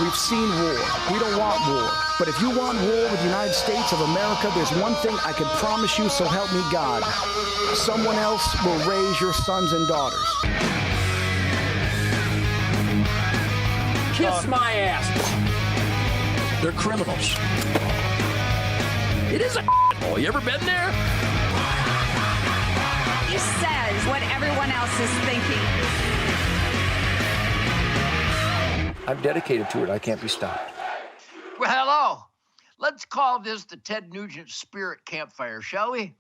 We've seen war. We don't want war. But if you want war with the United States of America, there's one thing I can promise you, so help me God. Someone else will raise your sons and daughters. Kiss my ass. They're criminals. It is a hole. You ever been there? He says what everyone else is thinking. I'm dedicated to it. I can't be stopped. Well, hello. Let's call this the Ted Nugent Spirit Campfire, shall we?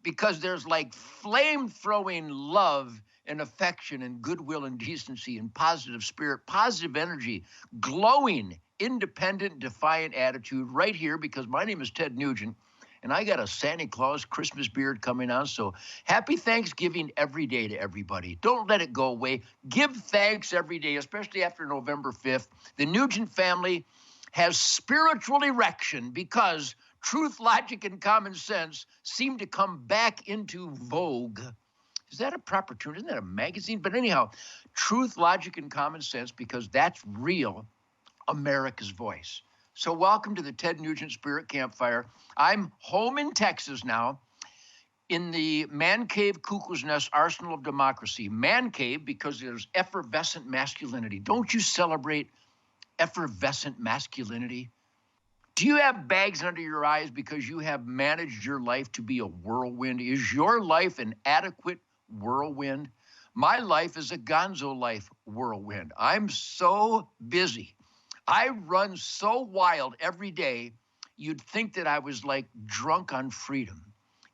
Because there's like flame-throwing love and affection and goodwill and decency and positive spirit, positive energy, glowing, independent, defiant attitude right here, because my name is Ted Nugent, and I got a Santa Claus Christmas beard coming on. So happy Thanksgiving every day to everybody. Don't let it go away. Give thanks every day, especially after November 5th. The Nugent family has spiritual erection because truth, logic, and common sense seem to come back into vogue. Is that a proper term? Isn't that a magazine? But anyhow, truth, logic, and common sense, because that's real America's voice. So welcome to the Ted Nugent Spirit Campfire. I'm home in Texas now in the Man Cave Cuckoo's Nest Arsenal of Democracy. Man Cave because there's effervescent masculinity. Don't you celebrate effervescent masculinity? Do you have bags under your eyes because you have managed your life to be a whirlwind? Is your life an adequate whirlwind? My life is a Gonzo life whirlwind. I'm so busy. I run so wild every day, you'd think that I was like drunk on freedom,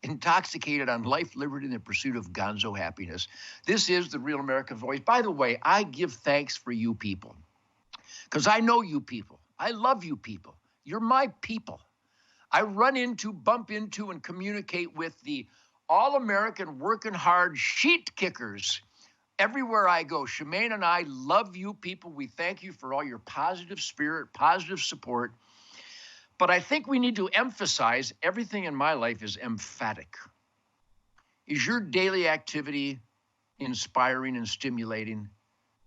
intoxicated on life, liberty, and the pursuit of Gonzo happiness. This is the Real American Voice. By the way, I give thanks for you people because I know you people. I love you people. You're my people. I run into, bump into, and communicate with the all-American, working hard sheet kickers everywhere I go. Shemaine and I love you people. We thank you for all your positive spirit, positive support. But I think we need to emphasize everything in my life is emphatic. Is your daily activity inspiring and stimulating?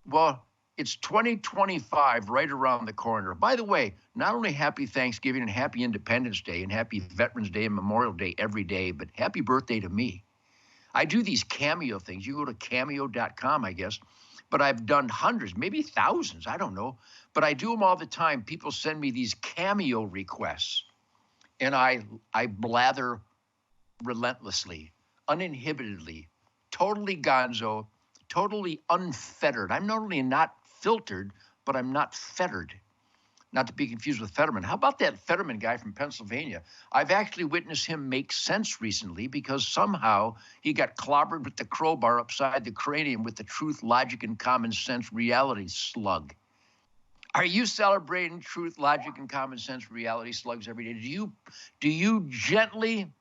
Well, it's 2025 right around the corner. By the way, not only happy Thanksgiving and happy Independence Day and happy Veterans Day and Memorial Day every day, but happy birthday to me. I do these Cameo things. You go to cameo.com, I guess, but I've done hundreds, maybe thousands, I don't know, but I do them all the time. People send me these Cameo requests, and I blather relentlessly, uninhibitedly, totally Gonzo, totally unfettered. I'm not only not filtered, but I'm not fettered. Not to be confused with Fetterman. How about that Fetterman guy from Pennsylvania? I've actually witnessed him make sense recently because somehow he got clobbered with the crowbar upside the cranium with the truth, logic, and common sense reality slug. Are you celebrating truth, logic, and common sense reality slugs every day? Do you gently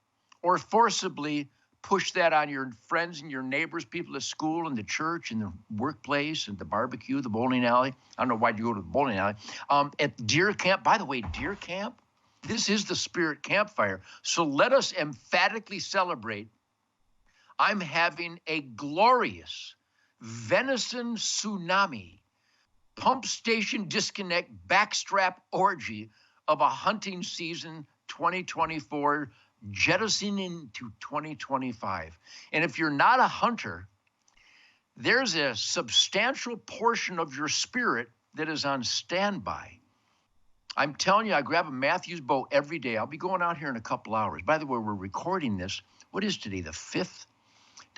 or forcibly push that on your friends and your neighbors, people at school and the church and the workplace and the barbecue, the bowling alley? I don't know why you go to the bowling alley. At deer camp, by the way, deer camp, this is the Spirit Campfire. So let us emphatically celebrate. I'm having a glorious venison tsunami, pump station disconnect, backstrap orgy of a hunting season 2024 jettisoning into 2025. And if you're not a hunter, there's a substantial portion of your spirit that is on standby. I'm telling you, I grab a Mathews bow every day. I'll be going out here in a couple hours. By the way, we're recording this. What is today, the 5th?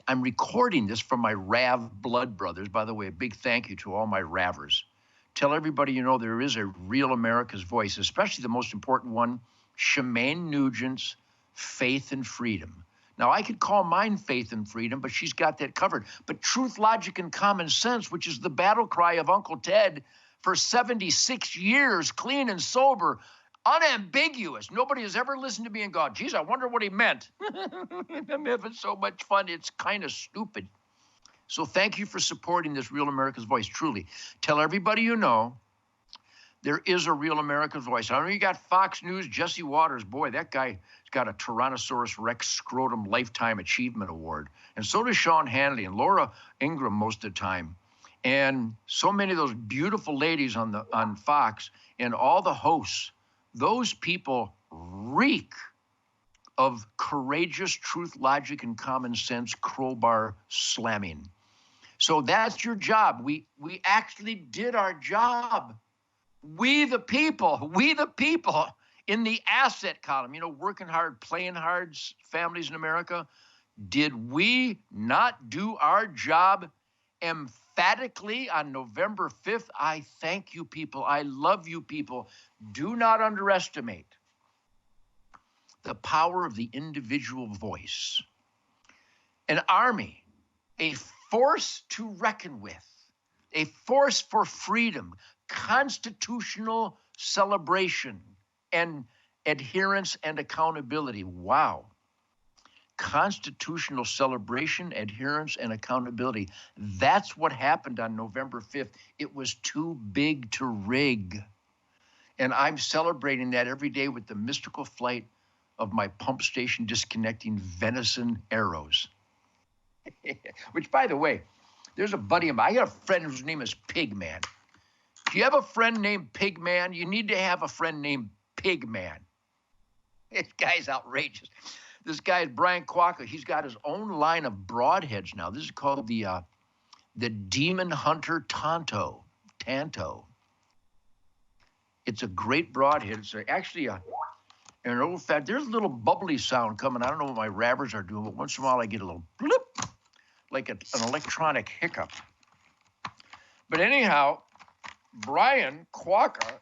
I'm recording this from my Rav blood brothers. By the way, a big thank you to all my Ravers. Tell everybody you know there is a real America's voice, especially the most important one, Shemaine Nugent's Faith and Freedom. Now, I could call mine Faith and Freedom, but she's got that covered. But truth, logic, and common sense, which is the battle cry of Uncle Ted for 76 years, clean and sober, unambiguous. Nobody has ever listened to me and gone, geez, I wonder what he meant. I'm having so much fun. It's kind of stupid. So thank you for supporting this Real America's Voice, truly. Tell everybody you know there is a Real American Voice. I know you got Fox News, Jesse Waters. Boy, that guy's got a Tyrannosaurus Rex Scrotum Lifetime Achievement Award. And so does Sean Hannity and Laura Ingraham most of the time. And so many of those beautiful ladies on Fox and all the hosts, those people reek of courageous truth, logic, and common sense crowbar slamming. So that's your job. We actually did our job. We the people in the asset column, working hard, playing hard families in America. Did we not do our job emphatically on November 5th? I thank you people. I love you people. Do not underestimate the power of the individual voice. An army, a force to reckon with, a force for freedom, constitutional celebration, and adherence and accountability. Wow. Constitutional celebration, adherence, and accountability. That's what happened on November 5th. It was too big to rig. And I'm celebrating that every day with the mystical flight of my pump station disconnecting venison arrows. Which, by the way, there's a buddy of mine. I got a friend whose name is Pigman. If you have a friend named Pigman, you need to have a friend named Pigman. This guy's outrageous. This guy is Brian Quacca. He's got his own line of broadheads now. This is called the Demon Hunter Tanto. It's a great broadhead. It's actually an old fat. There's a little bubbly sound coming. I don't know what my rabbers are doing, but once in a while I get a little blip, like an electronic hiccup. But anyhow, Brian Quacca,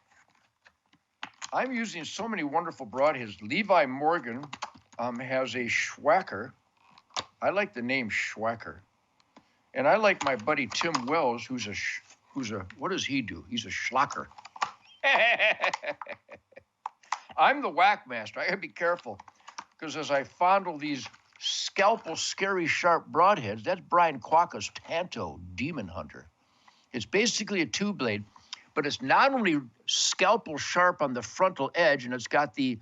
I'm using so many wonderful broadheads. Levi Morgan has a Schwacker. I like the name Schwacker. And I like my buddy Tim Wells, who's a, what does he do? He's a Schlacker. I'm the whack master. I gotta be careful, because as I fondle these scalpel, scary, sharp broadheads, that's Brian Quacca's Tanto Demon Hunter. It's basically a two blade, but it's not only scalpel sharp on the frontal edge, and it's got the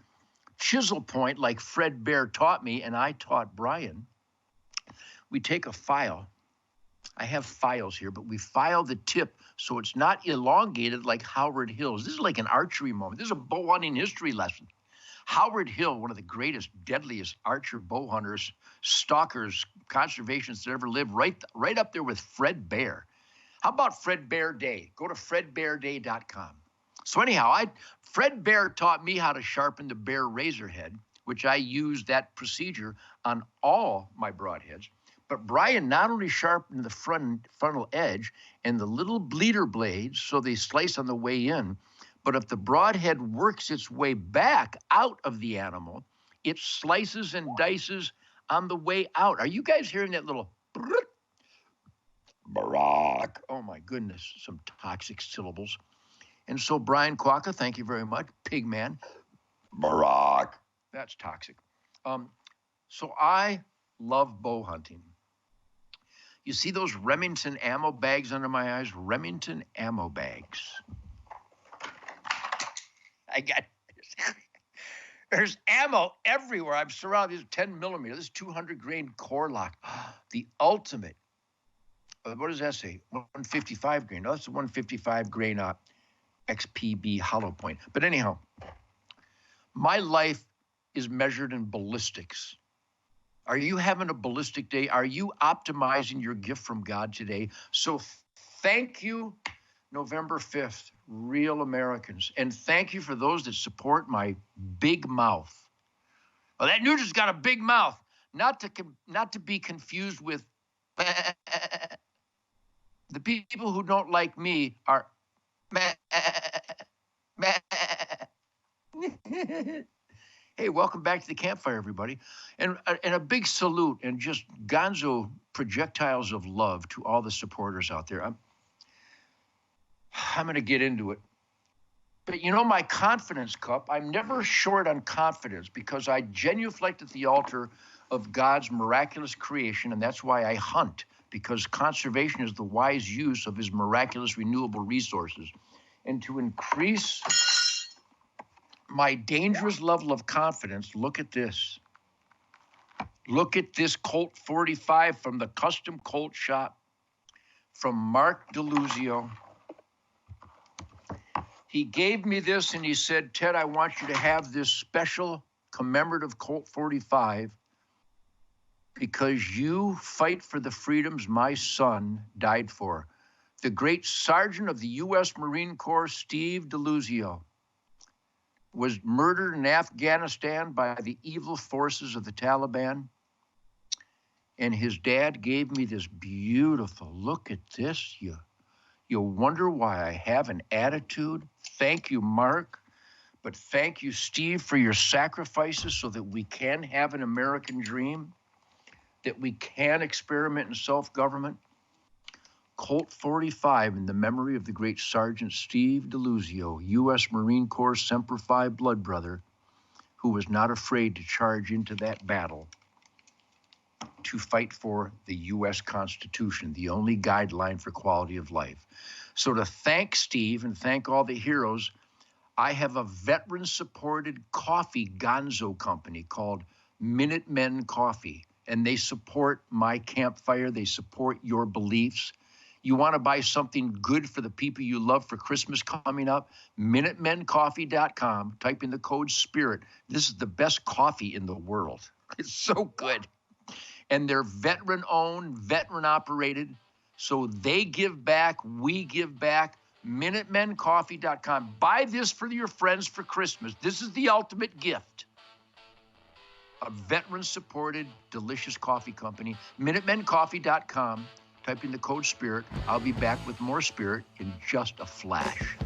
chisel point like Fred Bear taught me, and I taught Brian. We take a file. I have files here, but we file the tip so it's not elongated like Howard Hill's. This is like an archery moment. This is a bow hunting history lesson. Howard Hill, one of the greatest, deadliest archer, bow hunters, stalkers, conservationists that ever lived, right up there with Fred Bear. How about Fred Bear Day? Go to fredbearday.com. So anyhow, Fred Bear taught me how to sharpen the Bear razor head, which I use that procedure on all my broadheads. But Brian not only sharpened the frontal edge and the little bleeder blades so they slice on the way in, but if the broadhead works its way back out of the animal, it slices and dices on the way out. Are you guys hearing that little Barack? Oh my goodness, some toxic syllables. And so Brian Quacca, thank you very much. Pigman, Barack. That's toxic. So I love bow hunting. You see those Remington ammo bags under my eyes? Remington ammo bags. There's ammo everywhere. I'm surrounded. These 10 millimeter. This is 200 grain core lock. The ultimate. What does that say? 155 grain. No, that's a 155 grain XPB hollow point. But anyhow, my life is measured in ballistics. Are you having a ballistic day? Are you optimizing your gift from God today? So thank you, November 5th, real Americans. And thank you for those that support my big mouth. Well, that Nugent's got a big mouth. Not to be confused with the people who don't like me are Hey, welcome back to the Campfire, everybody. And a big salute and just Gonzo projectiles of love to all the supporters out there. I'm going to get into it. But you know, my confidence cup, I'm never short on confidence because I genuflect at the altar of God's miraculous creation, and that's why I hunt, because conservation is the wise use of his miraculous renewable resources. And to increase my dangerous level of confidence, look at this. Look at this Colt 45 from the custom Colt shop. from Mark DeLuzio. He gave me this and he said, Ted, I want you to have this special commemorative Colt 45 because you fight for the freedoms my son died for. The great Sergeant of the U.S. Marine Corps, Steve DeLuzio, was murdered in Afghanistan by the evil forces of the Taliban. And his dad gave me this beautiful, look at this. You'll wonder why I have an attitude. Thank you, Mark. But thank you, Steve, for your sacrifices so that we can have an American dream, that we can experiment in self-government. Colt 45 in the memory of the great Sergeant Steve DeLuzio, U.S. Marine Corps Semper Fi blood brother, who was not afraid to charge into that battle to fight for the U.S. Constitution, the only guideline for quality of life. So to thank Steve and thank all the heroes, I have a veteran-supported coffee Gonzo company called Minutemen Coffee, and they support my Campfire. They support your beliefs. You want to buy something good for the people you love for Christmas coming up? MinutemenCoffee.com. Type in the code SPIRIT. This is the best coffee in the world. It's so good. And they're veteran-owned, veteran-operated. So they give back, we give back. MinutemenCoffee.com. Buy this for your friends for Christmas. This is the ultimate gift. A veteran-supported, delicious coffee company. MinutemenCoffee.com. Type in the code SPIRIT. I'll be back with more Spirit in just a flash.